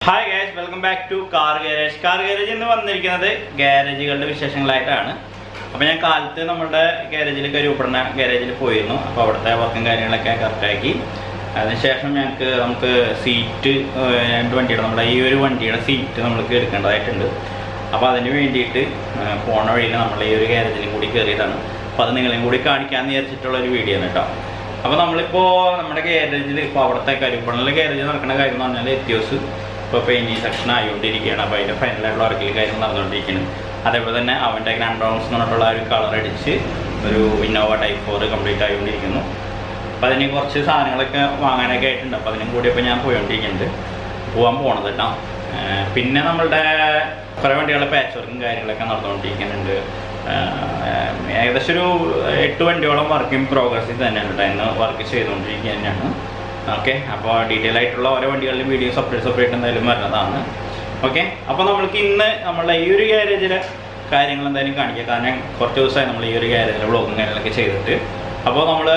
Hi guys, welcome back to Car Garage. Car Garage in the one garage വിശേഷങ്ങളായിട്ടാണ്. അപ്പോൾ ഞാൻ കാലത്ത് നമ്മുടെ ഗാരേജിൽ കരുപ്പടന്ന ഗാരേജിൽ പോയിരുന്നു. അപ്പോൾ അവിടുത്തെ വർക്കും കാര്യങ്ങളൊക്കെ കറക്റ്റ് ആക്കി. അതിനുശേഷം നമുക്ക് സീറ്റ് രണ്ട് വണ്ടിയുടെ നമ്മുടെ ഈ ഒരു വണ്ടിയുടെ സീറ്റ് നമുക്ക് എടുക്കേണ്ടതായിട്ടുണ്ട്. അപ്പോൾ അതിന് വേണ്ടിയിട്ട് പോണ വഴിയിൽ നമ്മൾ ഈ ഒരു ഗാരേജിലും കൂടി കയറിയതാണ്. അപ്പോൾ അത് നിങ്ങളെയും കൂടി കാണിക്കാമെന്ന് വിചാരിച്ചിട്ടുള്ള ഒരു വീഡിയോ ആണ് കേട്ടോ. അപ്പോൾ നമ്മളിപ്പോൾ നമ്മുടെ ഗാരേജിൽ ഇപ്പോൾ അവിടുത്തെ കരുപ്പടനിലെ ഗാരേജിൽ നടക്കുന്ന കാര്യം എന്ന് പറഞ്ഞാൽ എത്തിയോസ് ഇപ്പോൾ പെയിൻറ്റിങ് സെക്ഷൻ ആയിക്കൊണ്ടിരിക്കുകയാണ്. അപ്പോൾ അതിൻ്റെ ഫൈനലായിട്ടുള്ള വർക്കിൽ കാര്യങ്ങൾ നടന്നുകൊണ്ടിരിക്കുകയാണ്. അതേപോലെ തന്നെ അവൻ്റെ ഗ്രാൻഡ് ബ്രൗൺസ് എന്ന് പറഞ്ഞിട്ടുള്ള ഒരു കളർ അടിച്ച് ഒരു ഇന്നോവ ടൈപ്പ് 4 കംപ്ലീറ്റ് ആയിക്കൊണ്ടിരിക്കുന്നു. അപ്പോൾ അതിന് കുറച്ച് സാധനങ്ങളൊക്കെ വാങ്ങാനൊക്കെ ആയിട്ടുണ്ട്. അപ്പോൾ അതിനും കൂടി ഇപ്പോൾ ഞാൻ പോകാൻ പോകണത് കേട്ടോ. പിന്നെ നമ്മളുടെ കുറേ വണ്ടികളുടെ പാച്ച് വർക്കും കാര്യങ്ങളൊക്കെ നടന്നുകൊണ്ടിരിക്കുന്നുണ്ട്. ഏകദേശം ഒരു 8 വണ്ടിയോളം വർക്കിംഗ് പ്രോഗ്രസ്സിൽ തന്നെയാണ് കേട്ടോ. ഇന്ന് വർക്ക് ചെയ്തുകൊണ്ടിരിക്കുക തന്നെയാണ്. ഓക്കെ, അപ്പോൾ ഡീറ്റെയിൽ ആയിട്ടുള്ള ഓരോ വണ്ടികളിലും വീഡിയോ സെപ്പറേറ്റ് എന്തായാലും വരുന്നതാണ്. ഓക്കെ, അപ്പോൾ നമ്മൾക്ക് ഇന്ന് നമ്മളുടെ ഈ ഒരു ഗാരേജിലെ കാര്യങ്ങൾ എന്തായാലും കാണിക്കുക. കാരണം കുറച്ച് ദിവസമായി നമ്മൾ ഈ ഒരു ഗാരേജിലെ വ്ളോഗും കാര്യങ്ങളൊക്കെ ചെയ്തിട്ട്. അപ്പോൾ നമ്മൾ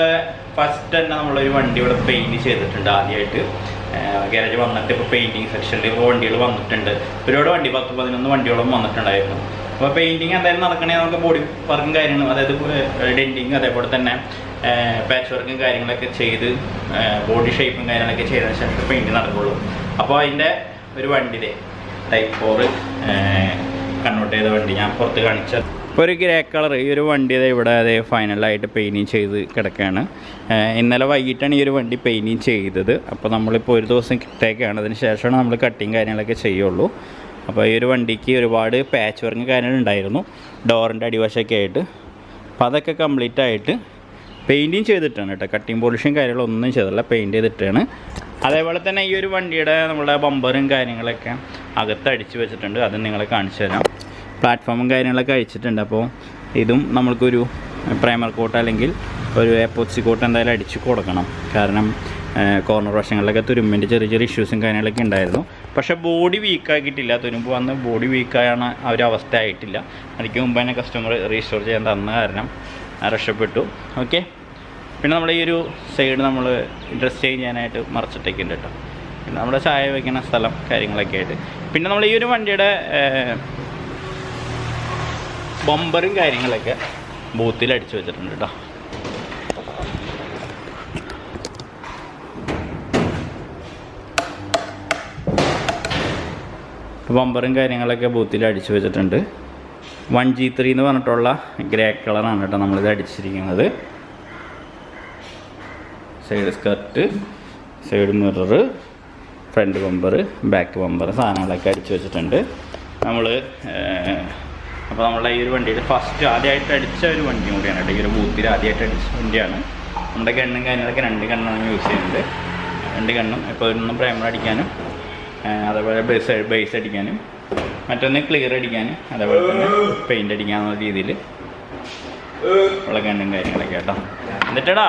ഫസ്റ്റ് തന്നെ നമ്മളൊരു വണ്ടി ഇവിടെ പെയിൻറ്റ് ചെയ്തിട്ടുണ്ട്. ആദ്യമായിട്ട് ഗാരേജ് വന്നിട്ട് ഇപ്പോൾ പെയിൻറ്റിങ് സെക്ഷനിൽ ഇപ്പോൾ വണ്ടികൾ വന്നിട്ടുണ്ട്. ഒരുപാട് വണ്ടി 10-11 വണ്ടിയോളം വന്നിട്ടുണ്ടായിരുന്നു. അപ്പോൾ പെയിൻറ്റിങ് എന്തായാലും നടക്കണേ നമുക്ക് ബോഡി വർക്കും കാര്യങ്ങളും, അതായത് ഡെൻറ്റിങ്, അതേപോലെ തന്നെ പാച്ച് വർക്കും കാര്യങ്ങളൊക്കെ ചെയ്ത് ബോഡി ഷേപ്പും കാര്യങ്ങളൊക്കെ ചെയ്തതിന് ശേഷം പെയിൻറ്റ് നടക്കുള്ളൂ. അപ്പോൾ അതിൻ്റെ ഒരു വണ്ടിയുടെ ടൈപ്പ് 4 കൺവേർട്ട് ചെയ്ത വണ്ടി ഞാൻ പുറത്ത് കാണിച്ചത്. ഇപ്പോൾ ഒരു ഗ്രേ കളർ ഈ ഒരു വണ്ടി ഇവിടെ അതേ ഫൈനലായിട്ട് പെയിൻറ്റിങ് ചെയ്ത് കിടക്കുകയാണ്. ഇന്നലെ വൈകിട്ടാണ് ഈ ഒരു വണ്ടി പെയിൻറ്റിങ് ചെയ്തത്. അപ്പോൾ നമ്മളിപ്പോൾ ഒരു ദിവസം കിട്ടേക്കാണ്. അതിന് ശേഷമാണ് നമ്മൾ കട്ടിങ് കാര്യങ്ങളൊക്കെ ചെയ്യുള്ളൂ. അപ്പോൾ ഈ ഒരു വണ്ടിക്ക് ഒരുപാട് പാച്ച് വർക്കും കാര്യങ്ങളുണ്ടായിരുന്നു ഡോറിൻ്റെ അടിവശമൊക്കെ ആയിട്ട്. അപ്പോൾ അതൊക്കെ കംപ്ലീറ്റ് ആയിട്ട് പെയിൻറ്റിങ് ചെയ്തിട്ടാണ് കേട്ടോ. കട്ടിങ് പോളിഷും കാര്യങ്ങളൊന്നും ചെയ്തില്ല, പെയിൻറ്റ് ചെയ്തിട്ടാണ്. അതേപോലെ തന്നെ ഈ ഒരു വണ്ടിയുടെ നമ്മുടെ ബമ്പറും കാര്യങ്ങളൊക്കെ അകത്ത് അടിച്ച് വെച്ചിട്ടുണ്ട്. അത് നിങ്ങളെ കാണിച്ചു തരാം. പ്ലാറ്റ്ഫോമും കാര്യങ്ങളൊക്കെ അഴിച്ചിട്ടുണ്ട്. അപ്പോൾ ഇതും നമ്മൾക്കൊരു പ്രൈമർ കോട്ട് അല്ലെങ്കിൽ ഒരു എപ്പോക്സി കോട്ട് എന്തായാലും അടിച്ച് കൊടുക്കണം. കാരണം കോർണർ വശങ്ങളിലൊക്കെ തുരുമ്പിൻ്റെ ചെറിയ ഇഷ്യൂസും കാര്യങ്ങളൊക്കെ ഉണ്ടായിരുന്നു. പക്ഷേ ബോഡി വീക്കാക്കിയിട്ടില്ല. തുരുമ്പ് വന്ന് ബോഡി വീക്കായാണ് ആ ഒരു അവസ്ഥ ആയിട്ടില്ല. അതിക്ക് മുമ്പ് തന്നെ കസ്റ്റമർ റീസ്റ്റോർ ചെയ്യാൻ തന്ന കാരണം രക്ഷപ്പെട്ടു. ഓക്കെ, പിന്നെ നമ്മുടെ ഈ ഒരു സൈഡ് നമ്മൾ ഡ്രസ് ചേഞ്ച് ചെയ്യാനായിട്ട് മറച്ചിട്ടേക്കുണ്ട് കേട്ടോ. പിന്നെ നമ്മുടെ ചായ വയ്ക്കുന്ന സ്ഥലം കാര്യങ്ങളൊക്കെ ആയിട്ട്. പിന്നെ നമ്മൾ ഈ ഒരു വണ്ടിയുടെ ബമ്പറും കാര്യങ്ങളൊക്കെ ബൂത്തിൽ അടിച്ചു വെച്ചിട്ടുണ്ട് കേട്ടോ. ബമ്പറും കാര്യങ്ങളൊക്കെ ബൂത്തിൽ അടിച്ചു വെച്ചിട്ടുണ്ട്. 1G3 എന്ന് പറഞ്ഞിട്ടുള്ള ഗ്രേ കളറാണ് കേട്ടോ നമ്മളിത് അടിച്ചിരിക്കുന്നത്. Side skirt, side mirror, front bumper, back bumper സാധനങ്ങളൊക്കെ അടിച്ചു വെച്ചിട്ടുണ്ട് നമ്മൾ. അപ്പോൾ നമ്മളെ ഈ ഒരു വണ്ടിയുടെ ഫസ്റ്റ് ആദ്യമായിട്ട് അടിച്ച ഒരു വണ്ടിയും കൂടിയാണ് കേട്ടോ. ഈ ഒരു ബൂത്തിൽ ആദ്യമായിട്ട് അടിച്ച വണ്ടിയാണ്. നമ്മുടെ ഗണ്ണും കാര്യങ്ങളൊക്കെ 2 ഗണ്ണാണ് യൂസ് ചെയ്യുന്നത്. 2 ഗണ്ണും ഇപ്പോൾ ഒന്നും പ്രൈമർ അടിക്കാനും അതേപോലെ ബേസ് അടിക്കാനും മറ്റൊന്ന് ക്ലിയർ അടിക്കാനും അതേപോലെ തന്നെ പെയിൻ്റ് അടിക്കാനുള്ള രീതിയിൽ ഉള്ള ഗണ്ണും കാര്യങ്ങളൊക്കെ കേട്ടോ. എന്നിട്ടാ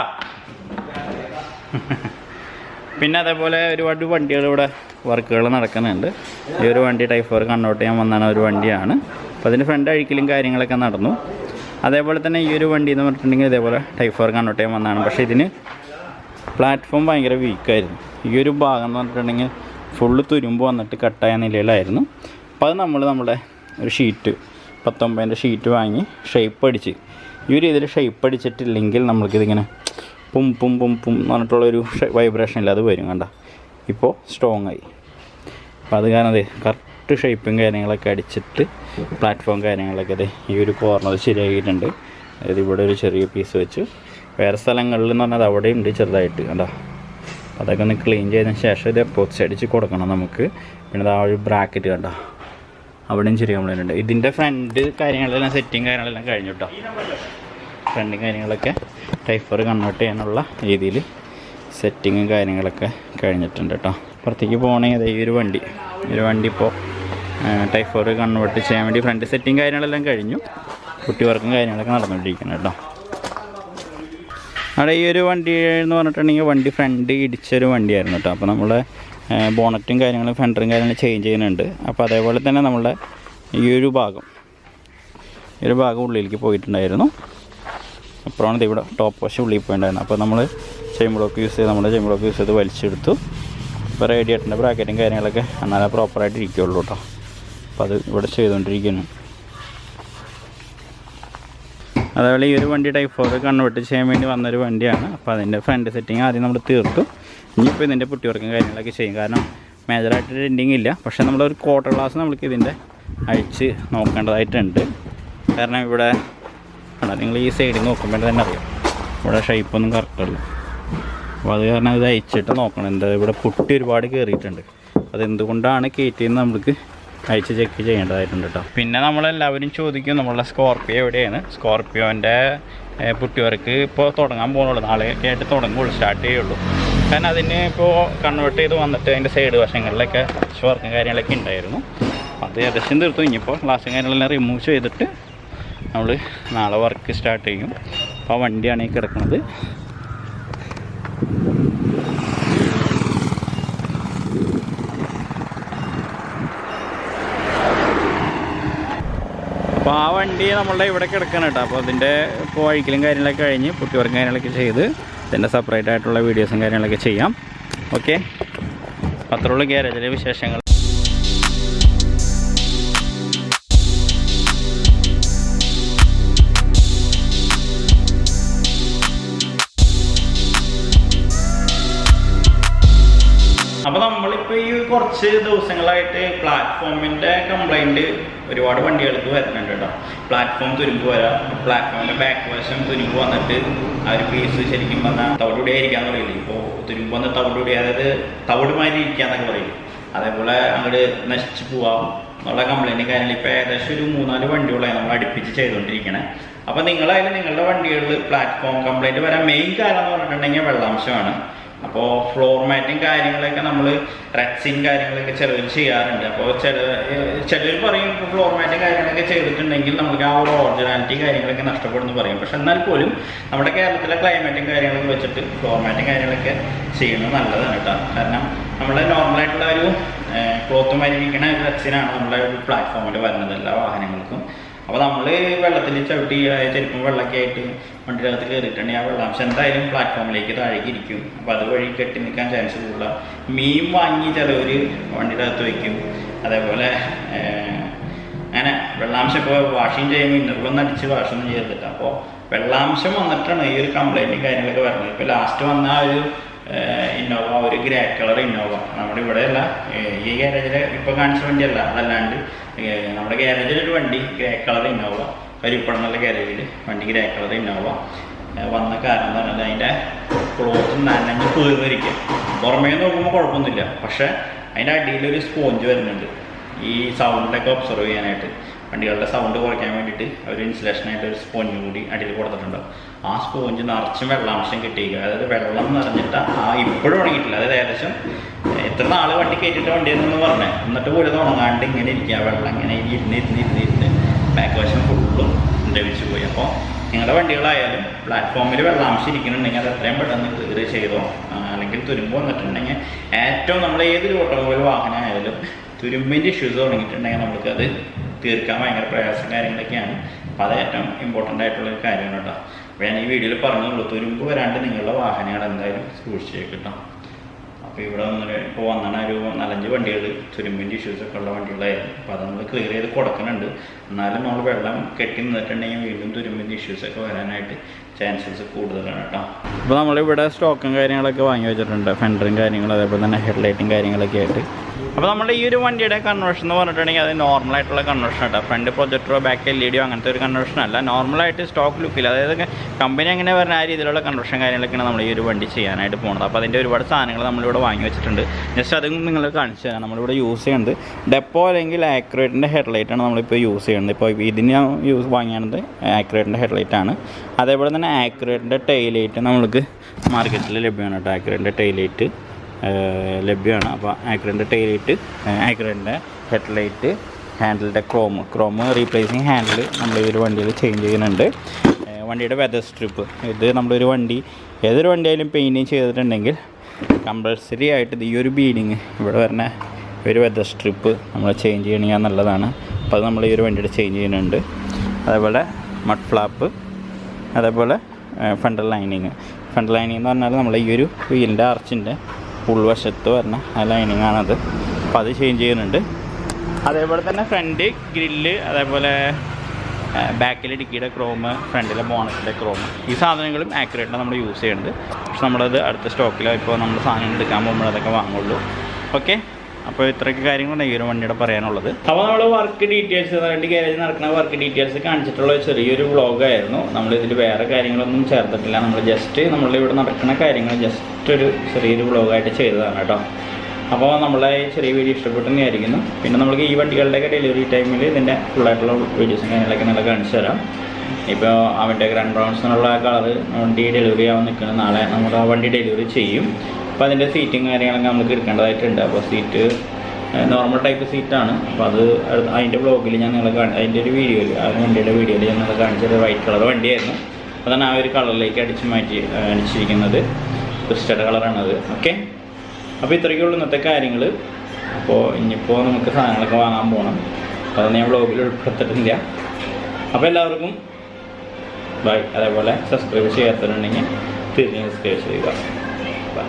പിന്നെ അതേപോലെ ഒരുപാട് വണ്ടികൾ ഇവിടെ വർക്കുകൾ നടക്കുന്നുണ്ട്. ഈ ഒരു വണ്ടി ടൈപ്പ് 4 കൺവേർട്ട് ചെയ്യാൻ വന്നാണ് ഒരു വണ്ടിയാണ്. അപ്പോൾ അതിന് ഫ്രണ്ട് അഴിക്കലും കാര്യങ്ങളൊക്കെ നടന്നു. അതേപോലെ തന്നെ ഈ ഒരു വണ്ടി എന്ന് പറഞ്ഞിട്ടുണ്ടെങ്കിൽ ഇതേപോലെ ടൈപ്പ് 4 കൺവേർട്ട് ചെയ്യാൻ വന്നതാണ്. പക്ഷേ ഇതിന് പ്ലാറ്റ്ഫോം ഭയങ്കര വീക്കായിരുന്നു. ഈ ഒരു ഭാഗം എന്ന് പറഞ്ഞിട്ടുണ്ടെങ്കിൽ ഫുള്ള് തുരുമ്പ് വന്നിട്ട് കട്ടായ നിലയിലായിരുന്നു. അപ്പോൾ അത് നമ്മുടെ ഒരു ഷീറ്റ് 19ൻ്റെ ഷീറ്റ് വാങ്ങി ഷേപ്പ് അടിച്ച് ഈ ഒരു രീതിയിൽ ഷേപ്പ് അടിച്ചിട്ടില്ലെങ്കിൽ നമ്മൾക്കിതിങ്ങനെ പും പും പും പും എന്ന് പറഞ്ഞിട്ടുള്ളൊരു വൈബ്രേഷൻ ഇല്ല, അത് വരും കണ്ട. ഇപ്പോൾ സ്ട്രോങ് ആയി. അപ്പോൾ അത് കാരണം കറക്റ്റ് ഷേപ്പും കാര്യങ്ങളൊക്കെ അടിച്ചിട്ട് പ്ലാറ്റ്ഫോം കാര്യങ്ങളൊക്കെ ഈ ഒരു കോർണർ ശരിയാക്കിയിട്ടുണ്ട്. അതായത് ഇവിടെ ഒരു ചെറിയ പീസ് വെച്ച് വേറെ സ്ഥലങ്ങളിൽ എന്ന് പറഞ്ഞാൽ അവിടെ ഉണ്ട് ചെറുതായിട്ട് കണ്ടോ. അതൊക്കെ ഒന്ന് ക്ലീൻ ചെയ്തതിന് ശേഷം ഇത് എപ്പോക്സി അടിച്ച് കൊടുക്കണം നമുക്ക്. പിന്നെ ആ ഒരു ബ്രാക്കറ്റ് കണ്ടോ, അവിടെയും ചെറിയ കംപ്ലൈൻ്റ് ഉണ്ട്. ഇതിൻ്റെ ഫ്രണ്ട് കാര്യങ്ങളെല്ലാം സെറ്റിങ് കാര്യങ്ങളെല്ലാം കഴിഞ്ഞു കേട്ടോ. ഫ്രണ്ടും കാര്യങ്ങളൊക്കെ ടൈപ്പ് 4 കൺവേർട്ട് ചെയ്യാനുള്ള രീതിയിൽ സെറ്റിങ്ങും കാര്യങ്ങളൊക്കെ കഴിഞ്ഞിട്ടുണ്ട് കേട്ടോ. പുറത്തേക്ക് പോകണമെങ്കിൽ ഈ ഒരു വണ്ടി ഇപ്പോൾ ടൈപ്പ് 4 കൺവേർട്ട് ചെയ്യാൻ വേണ്ടി ഫ്രണ്ട് സെറ്റിങ് കാര്യങ്ങളെല്ലാം കഴിഞ്ഞു. കുട്ടി വർക്കും കാര്യങ്ങളൊക്കെ നടന്നുകൊണ്ടിരിക്കുന്നു കേട്ടോ. അവിടെ ഈ ഒരു വണ്ടി എന്ന് പറഞ്ഞിട്ടുണ്ടെങ്കിൽ വണ്ടി ഫ്രണ്ട് ഇടിച്ചൊരു വണ്ടിയായിരുന്നു കേട്ടോ. അപ്പോൾ നമ്മൾ ബോണറ്റും കാര്യങ്ങളും ഫെൻഡറും കാര്യങ്ങളും ചേഞ്ച് ചെയ്യുന്നുണ്ട്. അപ്പോൾ അതേപോലെ തന്നെ നമ്മളുടെ ഈ ഒരു ഭാഗം ഉള്ളിലേക്ക് പോയിട്ടുണ്ടായിരുന്നു. അപ്പോഴാണ് ഇവിടെ ടോപ്പ് വശം ഉള്ളിൽ പോയിട്ടുണ്ടായിരുന്നു. അപ്പോൾ നമ്മൾ ചെയിൻ ബ്ലോക്ക് യൂസ് ചെയ്ത് വലിച്ചെടുത്തു. ഇപ്പോൾ റേഡിയേറ്ററിൻ്റെ ബ്രാക്കറ്റും കാര്യങ്ങളൊക്കെ എന്നാലേ പ്രോപ്പറായിട്ട് ഇരിക്കുകയുള്ളൂ കേട്ടോ. അപ്പോൾ അത് ഇവിടെ ചെയ്തുകൊണ്ടിരിക്കുന്നു. അതേപോലെ ഈ ഒരു വണ്ടി ടൈപ്പ് 4 കൺവേർട്ട് ചെയ്യാൻ വേണ്ടി വന്നൊരു വണ്ടിയാണ്. അപ്പോൾ അതിൻ്റെ ഫ്രണ്ട് സെറ്റിങ് ആദ്യം നമ്മൾ തീർത്തു. ഇനിയിപ്പോൾ ഇതിൻ്റെ പുട്ടി വർക്കും കാര്യങ്ങളൊക്കെ ചെയ്യും. കാരണം മേജറായിട്ട് റെൻഡിങ് ഇല്ല. പക്ഷേ നമ്മളൊരു ക്വാർട്ടർ ഗ്ലാസ് നമ്മൾക്ക് ഇതിൻ്റെ അഴിച്ച് നോക്കേണ്ടതായിട്ടുണ്ട്. കാരണം ഇവിടെ നിങ്ങൾ ഈ സൈഡിൽ നോക്കുമ്പോൾ തന്നെ അറിയാം ഇവിടെ ഷേപ്പൊന്നും കറക്റ്റല്ല. അപ്പോൾ അത് കാരണം ഇത് അയച്ചിട്ട് നോക്കണം. എന്താ ഇവിടെ പുട്ടി ഒരുപാട് കയറിയിട്ടുണ്ട്. അതെന്തുകൊണ്ടാണ് കയറ്റിയെന്ന് നമുക്ക് അയച്ച് ചെക്ക് ചെയ്യേണ്ടതായിട്ടുണ്ട് കേട്ടോ. പിന്നെ നമ്മളെല്ലാവരും ചോദിക്കും നമ്മളുടെ സ്കോർപ്പിയോ എവിടെയാണ്. സ്കോർപ്പിയോൻ്റെ പുട്ടി വർക്ക് ഇപ്പോൾ തുടങ്ങാൻ പോകുന്നുള്ളൂ. നാളെയൊക്കെ ആയിട്ട് തുടങ്ങുള്ളൂ, സ്റ്റാർട്ട് ചെയ്യുള്ളൂ. കാരണം അതിന് ഇപ്പോൾ കൺവേർട്ട് ചെയ്ത് വന്നിട്ട് അതിൻ്റെ സൈഡ് വശങ്ങളിലൊക്കെ വർക്കും കാര്യങ്ങളൊക്കെ ഉണ്ടായിരുന്നു. അത് ഏകദേശം തീർത്തു. ഇനിയിപ്പോൾ ഗ്ലാസും കാര്യങ്ങളെല്ലാം റിമൂവ് ചെയ്തിട്ട് നമ്മൾ നാളെ വർക്ക് സ്റ്റാർട്ട് ചെയ്യും. അപ്പോൾ ആ വണ്ടിയാണ് ഈ കിടക്കുന്നത്. അപ്പോൾ ആ വണ്ടി നമ്മളുടെ ഇവിടെ കിടക്കണം കേട്ടോ. അപ്പോൾ അതിൻ്റെ ഇപ്പോൾ അഴിക്കലും കാര്യങ്ങളൊക്കെ കഴിഞ്ഞ് പുട്ടി വർക്കും കാര്യങ്ങളൊക്കെ ചെയ്ത് ഇതിൻ്റെ സെപ്പറേറ്റ് ആയിട്ടുള്ള വീഡിയോസും കാര്യങ്ങളൊക്കെ ചെയ്യാം. ഓക്കെ, അത്രയുള്ള ഗ്യാരേജിലെ വിശേഷങ്ങൾ. അപ്പോൾ നമ്മളിപ്പോൾ ഈ കുറച്ച് ദിവസങ്ങളായിട്ട് പ്ലാറ്റ്ഫോമിൻ്റെ കംപ്ലൈൻറ്റ് ഒരുപാട് വണ്ടികൾക്ക് വരുന്നുണ്ട് കേട്ടോ. പ്ലാറ്റ്ഫോം തുരുമ്പ് വരാം, പ്ലാറ്റ്ഫോമിൻ്റെ ബാക്ക് വശം തുരുമ്പ് വന്നിട്ട് ആ ഒരു പീസ് ശരിക്കും പറഞ്ഞാൽ തവിടുകൂടിയായിരിക്കാന്ന് പറയില്ലേ. ഇപ്പോൾ തുരുമ്പ് വന്ന് തവിടുകൂടി, അതായത് തവിടുമാതിരി ഇരിക്കാന്നൊക്കെ പറയും. അതേപോലെ അങ്ങോട്ട് നശിച്ച് പോവാം എന്നുള്ള കംപ്ലൈൻറ്റ് കാര്യങ്ങൾ ഇപ്പോൾ ഏകദേശം ഒരു 3-4 വണ്ടികളായി നമ്മൾ അടുപ്പിച്ച് ചെയ്തുകൊണ്ടിരിക്കണേ. അപ്പോൾ നിങ്ങളായാലും നിങ്ങളുടെ വണ്ടികളിൽ പ്ലാറ്റ്ഫോം കംപ്ലൈൻറ്റ് വരാൻ മെയിൻ കാരണം എന്ന് പറഞ്ഞിട്ടുണ്ടെങ്കിൽ വെള്ളാംശമാണ്. അപ്പോൾ ഫ്ലോർ മാറ്റും കാര്യങ്ങളൊക്കെ നമ്മൾ റെക്സിൻ കാര്യങ്ങളൊക്കെ ചിലവർ ചെയ്യാറുണ്ട്. അപ്പോൾ ചിലർ പറയും ഇപ്പോൾ ഫ്ലോർ മാറ്റും കാര്യങ്ങളൊക്കെ ചെയ്തിട്ടുണ്ടെങ്കിൽ നമുക്ക് ആ ഒരു ഒറിജിനാലിറ്റി കാര്യങ്ങളൊക്കെ നഷ്ടപ്പെടുന്നു പറയും. പക്ഷെ എന്നാൽ പോലും നമ്മുടെ കേരളത്തിലെ ക്ലൈമറ്റും കാര്യങ്ങളൊക്കെ വെച്ചിട്ട് ഫ്ലോർ മാറ്റും കാര്യങ്ങളൊക്കെ ചെയ്യുന്നത് നല്ലതാണ് കേട്ടോ. കാരണം നമ്മളെ നോർമലായിട്ടുള്ള ഒരു ക്ലോത്ത് മരിക്കുന്ന റെക്സിനാണ് നമ്മുടെ ഒരു പ്ലാറ്റ്ഫോമിൽ വരുന്നത് എല്ലാ വാഹനങ്ങൾക്കും. അപ്പോൾ നമ്മൾ വെള്ളത്തിൽ ചവിട്ടി ചെരുപ്പം വെള്ളമൊക്കെ ആയിട്ട് വണ്ടിയുടെ അകത്ത് കയറിയിട്ടുണ്ടെങ്കിൽ ആ വെള്ളാംശം എന്തായാലും പ്ലാറ്റ്ഫോമിലേക്ക് താഴേക്ക് ഇരിക്കും. അപ്പോൾ അതുവഴി കെട്ടി നിൽക്കാൻ ചാൻസ് കൂടുതല. മീൻ വാങ്ങി ചിലവർ വണ്ടിയുടെ അകത്ത് വയ്ക്കും. അതേപോലെ അങ്ങനെ വെള്ളാംശം ഇപ്പോൾ വാഷിങ് ചെയ്യുമ്പോൾ ഇന്നറിലൊന്നും അടിച്ച് വാഷൊന്നും ചെയ്തിട്ട് അപ്പോൾ വെള്ളാംശം വന്നിട്ടാണ് ഈ ഒരു കംപ്ലൈൻറ്റും കാര്യങ്ങളൊക്കെ വരുന്നത്. ഇപ്പോൾ ലാസ്റ്റ് വന്ന ആ ഒരു ഇന്നോവ, ഒരു ഗ്രേ കളർ ഇന്നോവ നമ്മുടെ ഇവിടെയല്ല, ഈ ഗ്യാരേജിൽ ഇപ്പോൾ കാണിച്ച വണ്ടിയല്ല, അതല്ലാണ്ട് നമ്മുടെ ഗ്യാരേജിലൊരു വണ്ടി ഗ്രേ കളർ ഇന്നോവ, കരുപ്പടന്നുള്ള ഗ്യാരേജിൽ വണ്ടി ഗ്രേ കളർ ഇന്നോവ വന്ന കാരണം എന്ന് പറഞ്ഞാൽ അതിൻ്റെ ക്ലോത്ത് നനഞ്ഞ് കീറിയിരിക്കുക. പുറമേ നോക്കുമ്പോൾ കുഴപ്പമൊന്നുമില്ല, പക്ഷേ അതിൻ്റെ അടിയിലൊരു സ്പോഞ്ച് വരുന്നുണ്ട് ഈ സൗണ്ടൊക്കെ ഒബ്സർവ് ചെയ്യാനായിട്ട്. വണ്ടികളുടെ സൗണ്ട് കുറയ്ക്കാൻ വേണ്ടിയിട്ട് ഒരു ഇൻസുലേഷനായിട്ട് ഒരു സ്പോഞ്ച് കൂടി അടിയിൽ കൊടുത്തിട്ടുണ്ടാവും. ആ സ്പോഞ്ച് നിറച്ചും വെള്ളാംശം കിട്ടിയിരിക്കുക. അതായത് വെള്ളം നിറഞ്ഞിട്ട് ഇപ്പോഴും ഉണങ്ങിയിട്ടില്ല. അതായത് ഏകദേശം എത്ര നാൾ വണ്ടി കയറ്റിയിട്ട് വണ്ടിയെന്നു പറഞ്ഞത്, എന്നിട്ട് പോലും ഉണങ്ങാണ്ട് ഇങ്ങനെ ഇരിക്കുക. വെള്ളം ഇങ്ങനെ ഇരുന്ന് ബാക്ക് വശം ഫുള്ളും ദ്രവിച്ചു പോയി. അപ്പോൾ നിങ്ങളുടെ വണ്ടികളായാലും പ്ലാറ്റ്ഫോമിൽ വെള്ളാംശം ഇരിക്കുന്നുണ്ടെങ്കിൽ അത് എത്രയും പെട്ടെന്ന് ക്ലിയർ ചെയ്തോ. അല്ലെങ്കിൽ തുരുമ്പ് വന്നിട്ടുണ്ടെങ്കിൽ ഏറ്റവും നമ്മൾ ഏതൊരു ഓട്ടോമൊബൈൽ വാഹനമായാലും തുരുമ്പിൻ്റെ ഇഷ്യൂസ് തുടങ്ങിയിട്ടുണ്ടെങ്കിൽ നമുക്കത് തീർക്കാൻ ഭയങ്കര പ്രയാസം കാര്യങ്ങളൊക്കെയാണ്. അപ്പോൾ അത് ഏറ്റവും ഇമ്പോർട്ടൻ്റ് ആയിട്ടുള്ളൊരു കാര്യമാണ് കേട്ടോ. അപ്പോൾ ഞാൻ ഈ വീഡിയോയിൽ പറഞ്ഞുള്ളൂ, തുരുമ്പ് വരാണ്ട് നിങ്ങളുടെ വാഹനങ്ങൾ എന്തായാലും സൂക്ഷിച്ചേക്കിട്ടോ. അപ്പോൾ ഇവിടെ ഇപ്പോൾ വന്നാണ് ഒരു 4-5 വണ്ടികൾ തുരുമ്പിൻ്റെ ഇഷ്യൂസൊക്കെ ഉള്ള വണ്ടികളായിരുന്നു. അപ്പോൾ അത് നമ്മൾ ക്ലിയർ ചെയ്ത് കൊടുക്കുന്നുണ്ട്. എന്നാലും നമ്മൾ വെള്ളം കെട്ടി നിന്നിട്ടുണ്ടെങ്കിൽ വീണ്ടും തുരുമ്പിൻ്റെ ഇഷ്യൂസൊക്കെ വരാനായിട്ട് ചാൻസസ് കൂടുതലാണ് കേട്ടോ. അപ്പോൾ നമ്മളിവിടെ സ്റ്റോക്കും കാര്യങ്ങളൊക്കെ വാങ്ങി വെച്ചിട്ടുണ്ട്, ഫെൻഡറും കാര്യങ്ങളും അതേപോലെ തന്നെ ഹെഡ്ലൈറ്റും കാര്യങ്ങളൊക്കെ ആയിട്ട്. അപ്പോൾ നമ്മുടെ ഈ ഒരു വണ്ടിയുടെ കൺവേർഷൻ എന്ന് പറഞ്ഞിട്ടുണ്ടെങ്കിൽ അത് നോർമലായിട്ടുള്ള കൺവേർഷൻ കേട്ടോ. ഫ്രണ്ട് പ്രൊജക്ടറോ ബാക്ക് LED അങ്ങനത്തെ ഒരു കൺവേർഷൻ അല്ല, നോർമലായിട്ട് സ്റ്റോക്ക് ലുക്കിൽ, അതായത് കമ്പനി എങ്ങനെ പറഞ്ഞ ആ രീതിയിലുള്ള കൺവേർഷൻ കാര്യങ്ങളൊക്കെയാണ് നമ്മൾ ഈ ഒരു വണ്ടി ചെയ്യാനായിട്ട് പോകുന്നത്. അപ്പോൾ അതിൻ്റെ ഒരുപാട് സാധനങ്ങൾ നമ്മളിവിടെ വാങ്ങി വെച്ചിട്ടുണ്ട്. ജസ്റ്റ് അതും നിങ്ങൾ കാണിച്ചു തരാം. നമ്മളിവിടെ യൂസ് ചെയ്യുന്നത് ഡെപ്പോ അല്ലെങ്കിൽ ആക്യുറേറ്റിൻ്റെ ഹെഡ്ലൈറ്റാണ് നമ്മളിപ്പോൾ യൂസ് ചെയ്യുന്നത്. ഇപ്പോൾ ഇതിന് ഞാൻ വാങ്ങിയത് ആക്യുറേറ്റിൻ്റെ ഹെഡ്ലൈറ്റാണ്. അതേപോലെ തന്നെ ആക്യുറേറ്റിൻ്റെ ടൈലൈറ്റ് നമ്മൾക്ക് മാർക്കറ്റിൽ ലഭ്യമാണ് കേട്ടോ. ആക്യുറേറ്റിൻ്റെ ടൈലൈറ്റ് ലഭ്യമാണ്. അപ്പോൾ ആക്യുറേറ്റിൻ്റെ ടൈലൈറ്റ്, ആക്യുറേറ്റിൻ്റെ ഹെഡ്ലൈറ്റ്, ഹാൻഡിലിൻ്റെ ക്രോം റീപ്ലേസിങ് ഹാൻഡിൽ നമ്മൾ ഈ ഒരു വണ്ടിയിൽ ചേഞ്ച് ചെയ്യുന്നുണ്ട്. വണ്ടിയുടെ വെതർ സ്ട്രിപ്പ്, ഇത് നമ്മളൊരു വണ്ടി ഏതൊരു വണ്ടിയായാലും പെയിൻറ്റിങ് ചെയ്തിട്ടുണ്ടെങ്കിൽ കമ്പൾസറി ആയിട്ട് ഈ ഒരു ബീഡിങ് ഇവിടെ വരുന്ന ഒരു വെതർ സ്ട്രിപ്പ് നമ്മൾ ചേഞ്ച് ചെയ്യണമെങ്കിൽ നല്ലതാണ്. അപ്പോൾ അത് നമ്മൾ ഈ ഒരു വണ്ടിയുടെ ചേഞ്ച് ചെയ്യുന്നുണ്ട്. അതേപോലെ മഡ് ഫ്ലാപ്പ്, അതേപോലെ ഫ്രണ്ട് ലൈനിങ് എന്ന് പറഞ്ഞാൽ നമ്മൾ ഈ ഒരു വീലിൻ്റെ ആർച്ചിൻ്റെ ഉൾവശത്ത് വരുന്ന ആ ലൈനിങ് ആണത്. അപ്പോൾ അത് ചേഞ്ച് ചെയ്യുന്നുണ്ട്. അതേപോലെ തന്നെ ഫ്രണ്ട് ഗ്രില്ല്, അതേപോലെ ബാക്കിൽ ഡിക്കിയുടെ ക്രോമ്, ഫ്രണ്ടിലെ ബോണറ്റിലെ ക്രോമ്, ഈ സാധനങ്ങളും ആക്യുറേറ്റാണ് നമ്മൾ യൂസ് ചെയ്യുന്നത്. പക്ഷെ നമ്മളത് അടുത്ത സ്റ്റോക്കിൽ ഇപ്പോൾ നമ്മൾ സാധനങ്ങൾ എടുക്കാൻ പോകുമ്പോൾ അതൊക്കെ വാങ്ങുള്ളൂ. ഓക്കെ, അപ്പോൾ ഇത്രയൊക്കെ കാര്യങ്ങളാണ് ഈ ഒരു വണ്ടിയുടെ പറയാനുള്ളത്. അപ്പോൾ നമ്മൾ വർക്ക് ഡീറ്റെയിൽസ്, വണ്ടി ഗാരേജിൽ നടക്കുന്ന വർക്ക് ഡീറ്റെയിൽസ് കാണിച്ചിട്ടുള്ള ചെറിയൊരു വ്ളോഗായിരുന്നു. നമ്മളിതിൽ വേറെ കാര്യങ്ങളൊന്നും ചേർത്തിട്ടില്ല. നമ്മൾ ജസ്റ്റ് നമ്മളിവിടെ നടക്കുന്ന കാര്യങ്ങൾ ജസ്റ്റ് ഒരു ചെറിയൊരു വ്ളോഗായിട്ട് ചെയ്തതാണ് കേട്ടോ. അപ്പോൾ നമ്മളെ ചെറിയ വീഡിയോ ഇഷ്ടപ്പെട്ടെന്ന് വിചാരിക്കുന്നു. പിന്നെ നമുക്ക് ഈ വണ്ടികളുടെയൊക്കെ ഡെലിവറി ടൈമിൽ ഇതിൻ്റെ ഫുള്ളായിട്ടുള്ള വീഡിയോസും കാര്യങ്ങളൊക്കെ നല്ല കാണിച്ചു തരാം. ഇപ്പോൾ അവൻ്റെ ഗ്രാൻഡ് ബ്രൗൺസിനുള്ള കളർ വണ്ടി ഡെലിവറി ആവാൻ നിൽക്കുന്ന നാളെ നമ്മൾ ആ വണ്ടി ഡെലിവറി ചെയ്യും. അപ്പോൾ അതിൻ്റെ സീറ്റും കാര്യങ്ങളൊക്കെ നമുക്ക് എടുക്കേണ്ടതായിട്ടുണ്ട്. അപ്പോൾ സീറ്റ് നോർമൽ ടൈപ്പ് സീറ്റാണ്. അപ്പോൾ അത് അതിൻ്റെ വ്ളോഗിൽ ഞാൻ നിങ്ങളെ അതിൻ്റെ ഒരു വീഡിയോയിൽ, ആ വണ്ടിയുടെ വീഡിയോയിൽ ഞാൻ നിങ്ങളെ കാണിച്ചത് വൈറ്റ് കളർ വണ്ടിയായിരുന്നു. അതാണ് ആ ഒരു കളറിലേക്ക് അടിച്ചിരിക്കുന്നത്. ക്രിസ്റ്റഡ് കളറാണത്. ഓക്കെ, അപ്പോൾ ഇത്രയ്ക്കുള്ള ഇന്നത്തെ കാര്യങ്ങൾ. അപ്പോൾ ഇനിയിപ്പോൾ നമുക്ക് സാധനങ്ങളൊക്കെ വാങ്ങാൻ പോകണം. അപ്പോൾ അതൊന്നും ഞാൻ വ്ളോഗിൽ ഉൾപ്പെടുത്തിട്ടില്ല. അപ്പോൾ എല്ലാവർക്കും ബൈ. അതേപോലെ സബ്സ്ക്രൈബ് ചെയ്യാത്തവരുണ്ടെങ്കിൽ തീർച്ചയായും സബ്സ്ക്രൈബ് ചെയ്യുക. ബൈ.